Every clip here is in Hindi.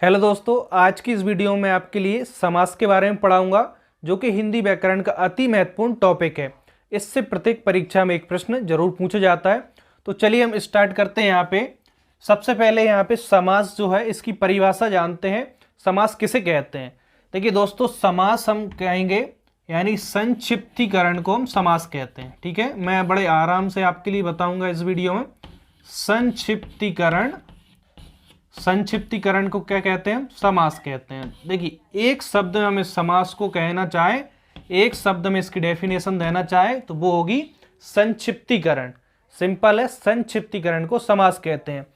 हेलो दोस्तों, आज की इस वीडियो में आपके लिए समास के बारे में पढ़ाऊंगा जो कि हिंदी व्याकरण का अति महत्वपूर्ण टॉपिक है। इससे प्रत्येक परीक्षा में एक प्रश्न जरूर पूछा जाता है। तो चलिए हम स्टार्ट करते हैं। यहाँ पे सबसे पहले यहाँ पे समास जो है इसकी परिभाषा जानते हैं। समास किसे कहते हैं? देखिए दोस्तों, समास हम कहेंगे यानी संक्षिप्तीकरण को हम समास कहते हैं। ठीक है, मैं बड़े आराम से आपके लिए बताऊंगा इस वीडियो में। संक्षिप्तीकरण को क्या कहते हैं? समास कहते हैं। देखिए, एक शब्द में हम इस समास को कहना चाहे, एक शब्द में इसकी डेफिनेशन देना चाहे तो वो होगी संक्षिप्तीकरण। सिंपल है, संक्षिप्तीकरण को समास कहते हैं।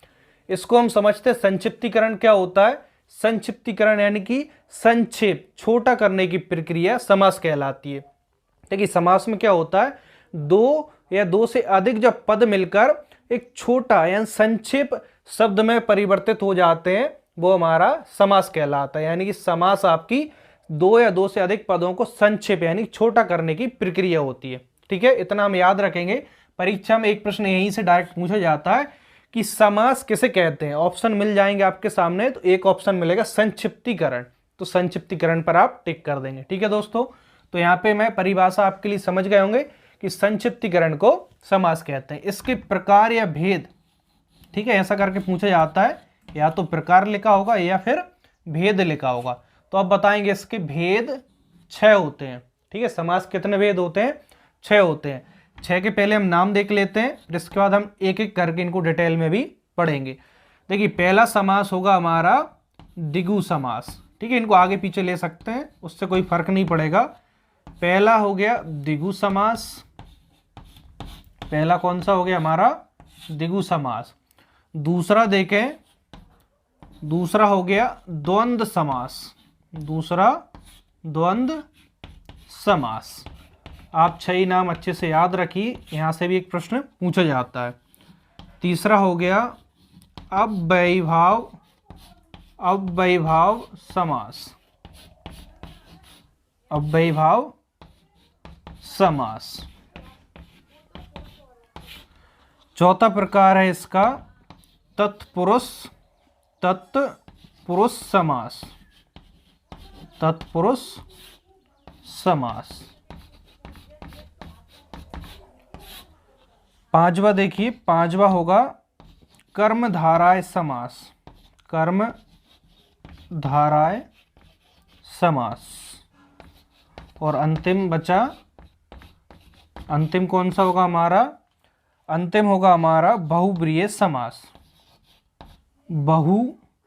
इसको हम समझते हैं संक्षिप्तीकरण क्या होता है। संक्षिप्तीकरण यानी कि संक्षेप, छोटा करने की प्रक्रिया समास कहलाती है। देखिए, समास में क्या होता है, दो या दो से अधिक जब पद मिलकर एक छोटा या संक्षेप शब्द में परिवर्तित हो जाते हैं वो हमारा समास कहलाता है। यानी कि समास आपकी दो या दो से अधिक पदों को संक्षेप यानी छोटा करने की प्रक्रिया होती है। ठीक है, इतना हम याद रखेंगे। परीक्षा में एक प्रश्न यहीं से डायरेक्ट पूछा जाता है कि समास किसे कहते हैं। ऑप्शन मिल जाएंगे आपके सामने, तो एक ऑप्शन मिलेगा संक्षिप्तीकरण, तो संक्षिप्तीकरण पर आप टिक कर देंगे। ठीक है दोस्तों, तो यहाँ पे मैं परिभाषा आपके लिए समझ गए होंगे कि संक्षिप्तीकरण को समास कहते हैं। इसके प्रकार या भेद, ठीक है, ऐसा करके पूछा जाता है, या तो प्रकार लिखा होगा या फिर भेद लिखा होगा। तो अब बताएंगे इसके भेद 6 होते हैं। ठीक है, समास कितने भेद होते हैं? 6 होते हैं। 6 के पहले हम नाम देख लेते हैं, फिर इसके बाद हम एक एक करके इनको डिटेल में भी पढ़ेंगे। देखिए, पहला समास होगा हमारा द्विगु समास। ठीक है, इनको आगे पीछे ले सकते हैं, उससे कोई फर्क नहीं पड़ेगा। पहला हो गया द्विगु समास। पहला कौन सा हो गया हमारा? द्विगु समास। दूसरा देखें, दूसरा हो गया द्वंद्व समास। दूसरा द्वंद्व समास। आप 6 नाम अच्छे से याद रखिए, यहां से भी एक प्रश्न पूछा जाता है। तीसरा हो गया अव्ययीभाव समास। अव्ययीभाव समास। चौथा प्रकार है इसका तत्पुरुष समास। तत्पुरुष समास। पांचवा देखिए, पांचवा होगा कर्मधारय समास। कर्मधारय समास। और अंतिम बचा, अंतिम कौन सा होगा हमारा? अंतिम होगा हमारा बहुब्रीहि समास। बहुब्रीहि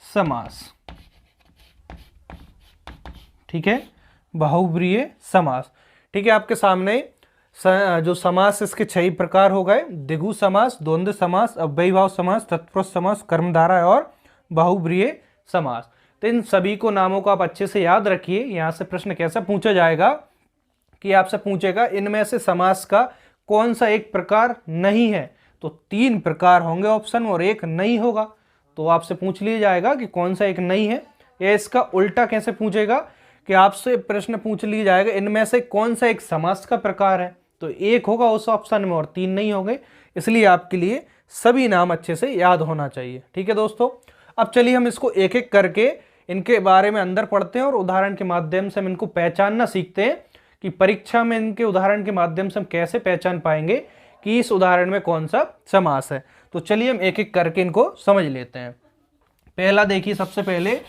समास। ठीक है, बहुब्रीहि समास। ठीक है, आपके सामने जो समास इसके 6 प्रकार हो गए: द्विगु समास, द्वंद्व समास, अव्ययीभाव समास, तत्पुरुष समास, कर्मधारय और बहुब्रीहि समास। तो इन सभी को नामों को आप अच्छे से याद रखिए। यहां से प्रश्न कैसा पूछा जाएगा कि आपसे पूछेगा इनमें से समास का कौन सा एक प्रकार नहीं है। तो 3 प्रकार होंगे ऑप्शन में और एक नहीं होगा। तो आपसे पूछ लिया जाएगा कि कौन सा एक नहीं है। या इसका उल्टा कैसे पूछेगा कि आपसे प्रश्न पूछ लिया जाएगा इनमें से कौन सा एक समास का प्रकार है। तो एक होगा उस ऑप्शन में और 3 नहीं होंगे। इसलिए आपके लिए सभी नाम अच्छे से याद होना चाहिए। ठीक है दोस्तों, अब चलिए हम इसको एक एक करके इनके बारे में अंदर पढ़ते हैं और उदाहरण के माध्यम से हम इनको पहचानना सीखते हैं कि परीक्षा में इनके उदाहरण के माध्यम से हम कैसे पहचान पाएंगे कि इस उदाहरण में कौन सा समास है। तो चलिए हम एक एक करके इनको समझ लेते हैं। पहला देखिए, सबसे पहले